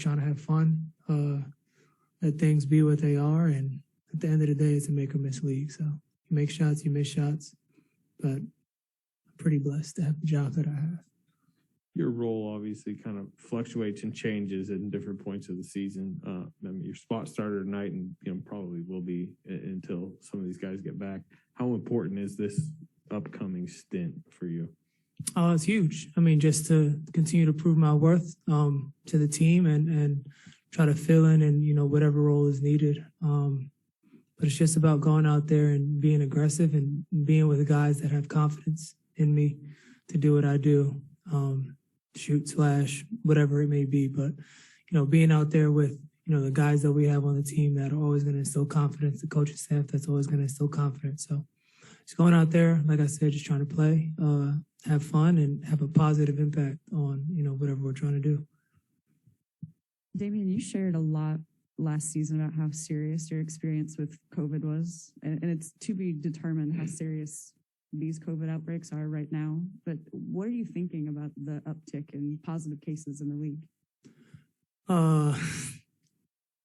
trying to have fun, let things be what they are. And at the end of the day, it's a make or miss league. So you make shots, you miss shots. But I'm pretty blessed to have the job that I have. Your role obviously kind of fluctuates and changes at different points of the season. I mean, your spot starter tonight and probably will be until some of these guys get back. How important is this upcoming stint for you? It's huge. I mean, just to continue to prove my worth to the team and try to fill in and, whatever role is needed. But it's just about going out there and being aggressive and being with the guys that have confidence in me to do what I do. Shoot, slash, whatever it may be. But, being out there with, the guys that we have on the team that are always going to instill confidence, the coaching staff that's always going to instill confidence. So just going out there, like I said, just trying to play, have fun, and have a positive impact on, whatever we're trying to do. Damion, you shared a lot last season about how serious your experience with COVID was, and it's to be determined how serious these COVID outbreaks are right now. But what are you thinking about the uptick in positive cases in the league? I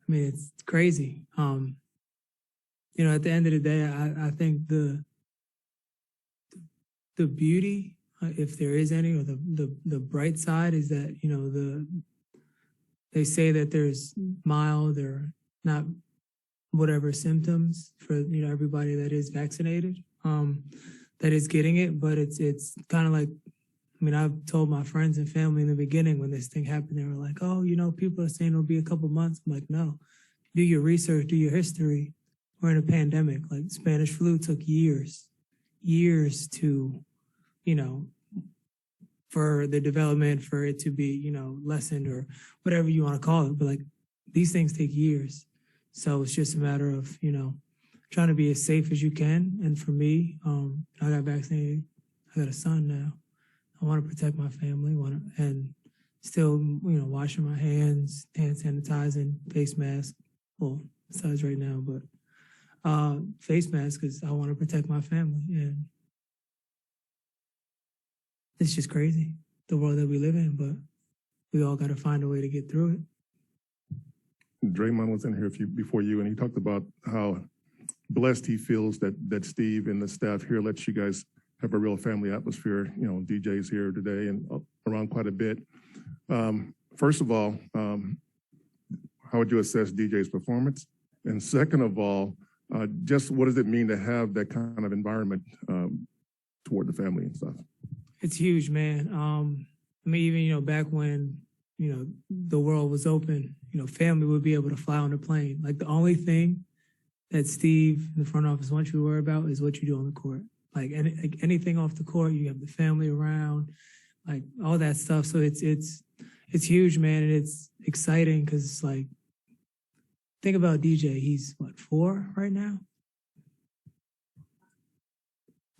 mean, it's crazy. At the end of the day, I think the beauty, if there is any, or the bright side is that, they say that there's mild or not whatever symptoms for, everybody that is vaccinated, that is getting it. But it's kind of like, I've told my friends and family in the beginning when this thing happened, they were like, oh, people are saying it'll be a couple months. I'm like, no, do your research, do your history. We're in a pandemic. Like Spanish flu took years to, for the development, for it to be, lessened or whatever you want to call it. But like these things take years. So it's just a matter of, trying to be as safe as you can. And for me, I got vaccinated. I got a son now. I want to protect my family, and still, washing my hands, hand sanitizing, face mask. Well, besides right now, but face mask because I want to protect my family. And it's just crazy, the world that we live in, but we all got to find a way to get through it. Draymond was in here before you, and he talked about how blessed he feels that Steve and the staff here lets you guys have a real family atmosphere. DJ's here today and around quite a bit. First of all, how would you assess DJ's performance? And second of all, just what does it mean to have that kind of environment toward the family and stuff? It's huge, man. Even, back when, the world was open, family would be able to fly on the plane. Like the only thing that Steve in the front office wants you to worry about is what you do on the court. Like anything off the court, you have the family around, like all that stuff. So it's huge, man. And it's exciting because it's like, think about DJ. He's 4 right now?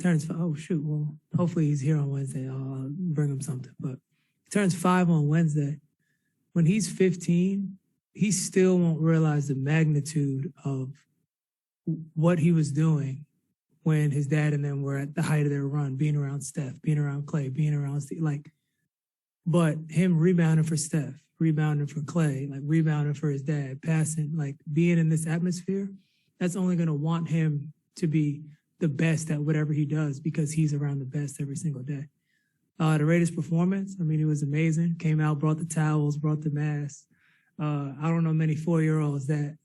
Turns 5. Oh, shoot. Well, hopefully he's here on Wednesday. I'll bring him something. But he turns 5 on Wednesday. When he's 15, he still won't realize the magnitude of what he was doing when his dad and them were at the height of their run, being around Steph, being around Clay, being around Steve. But him rebounding for Steph, rebounding for Clay, rebounding for his dad, passing, being in this atmosphere, that's only going to want him to be the best at whatever he does because he's around the best every single day. The Raiders' performance, it was amazing. Came out, brought the towels, brought the masks. I don't know many 4-year-olds that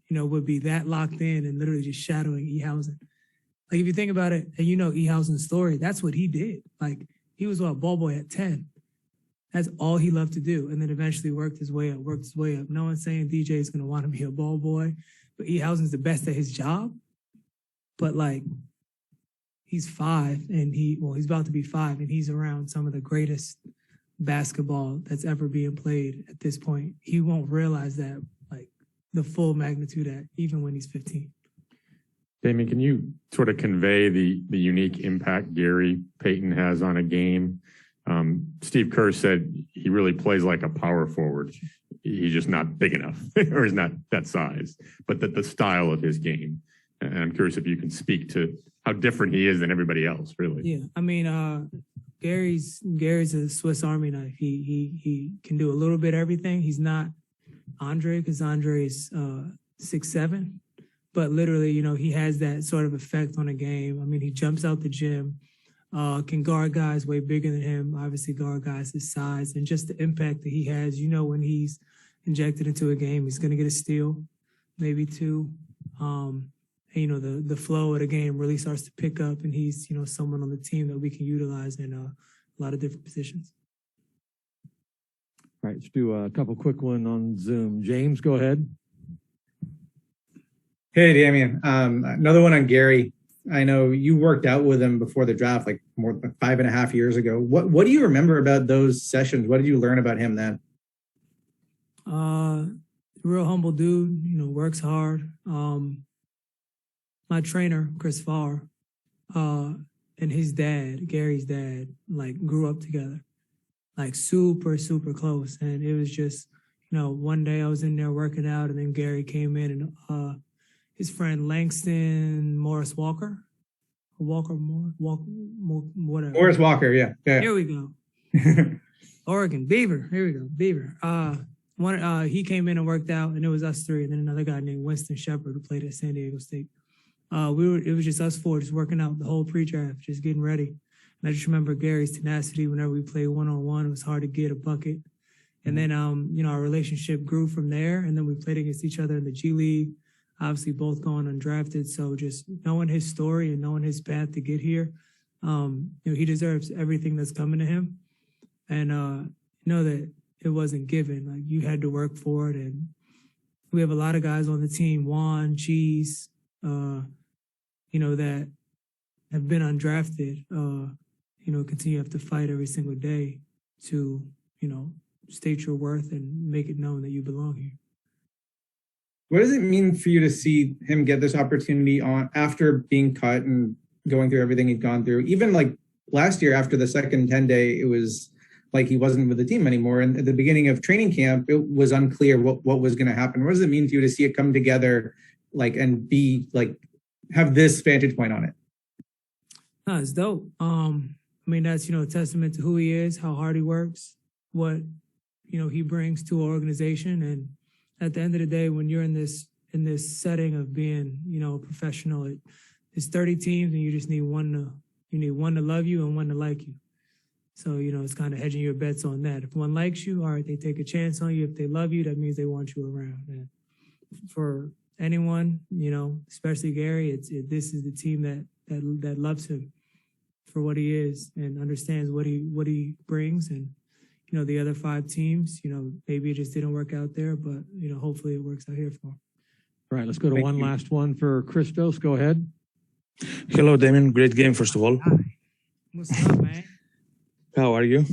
would be that locked in and literally just shadowing Ehausen. If you think about it, and Ehausen's story, that's what he did. He was ball boy at 10. That's all he loved to do. And then eventually worked his way up. No one's saying DJ is going to want to be a ball boy, but Ehausen's the best at his job. But he's 5 and he's about to be 5 and he's around some of the greatest basketball that's ever being played at this point. He won't realize that, the full magnitude at even when he's 15. Damion, can you sort of convey the unique impact Gary Payton has on a game? Steve Kerr said he really plays like a power forward. He's just not big enough or he's not that size, but the style of his game. And I'm curious if you can speak to how different he is than everybody else, really. Yeah, Gary's a Swiss Army knife. He can do a little bit of everything. He's not Andre, because Andre is 6'7", but literally, you know, he has that sort of effect on a game. I mean, he jumps out the gym, can guard guys way bigger than him, obviously guard guys his size, and just the impact that he has. You know, when he's injected into a game, he's going to get a steal, maybe two. And, you know, the flow of the game really starts to pick up, and he's, you know, someone on the team that we can utilize in a lot of different positions. All right, let's do a couple quick one on Zoom. James, go ahead. Hey, Damion. Another one on Gary. I know you worked out with him before the draft, like more than 5.5 years ago. What do you remember about those sessions? What did you learn about him then? Real humble dude, you know, works hard. My trainer, Chris Farr, and his dad, Gary's dad, like grew up together, like super, super close. And it was just, you know, one day I was in there working out, and then Gary came in, and his friend Langston Morris Walker, whatever. Morris Walker, yeah. Here we go. Oregon, Beaver. Here we go, Beaver. He came in and worked out, and it was us three, and then another guy named Winston Shepard who played at San Diego State. It was just us four, just working out the whole pre-draft, just getting ready. And I just remember Gary's tenacity whenever we played one-on-one. It was hard to get a bucket. And then, you know, our relationship grew from there, and then we played against each other in the G League, obviously both going undrafted. So just knowing his story and knowing his path to get here, you know, he deserves everything that's coming to him. And know that it wasn't given. Like, you had to work for it. And we have a lot of guys on the team, Juan, Cheese, you know, that have been undrafted, you know, continue to have to fight every single day to, you know, state your worth and make it known that you belong here. What does it mean for you to see him get this opportunity on after being cut and going through everything he's gone through? Even like last year after the second 10-day, it was like he wasn't with the team anymore. And at the beginning of training camp, it was unclear what was going to happen. What does it mean to you to see it come together, like, and be like, have this vantage point on it? No, it's dope. I mean, that's, you know, a testament to who he is, how hard he works, what, you know, he brings to our organization. And at the end of the day, when you're in this setting of being, you know, a professional, it's 30 teams, and you just need one to love you and one to like you. So, you know, it's kind of hedging your bets on that. If one likes you, all right, they take a chance on you. If they love you, that means they want you around. And for anyone, you know, especially Gary, this is the team that loves him for what he is and understands what he brings. And, you know, the other 5 teams, you know, maybe it just didn't work out there, but, you know, hopefully it works out here for him. All right, let's go to one last one for Christos. Go ahead. Hello, Damion. Great game, first of all. Hi. What's up, man? How are you?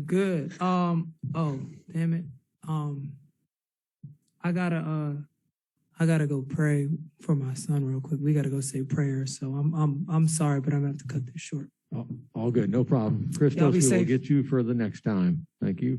Good. Oh, damn it. I gotta go pray for my son real quick. We gotta go say prayers. So I'm sorry, but I'm gonna have to cut this short. Oh, all good, no problem. Christos, we will get you for the next time. Thank you.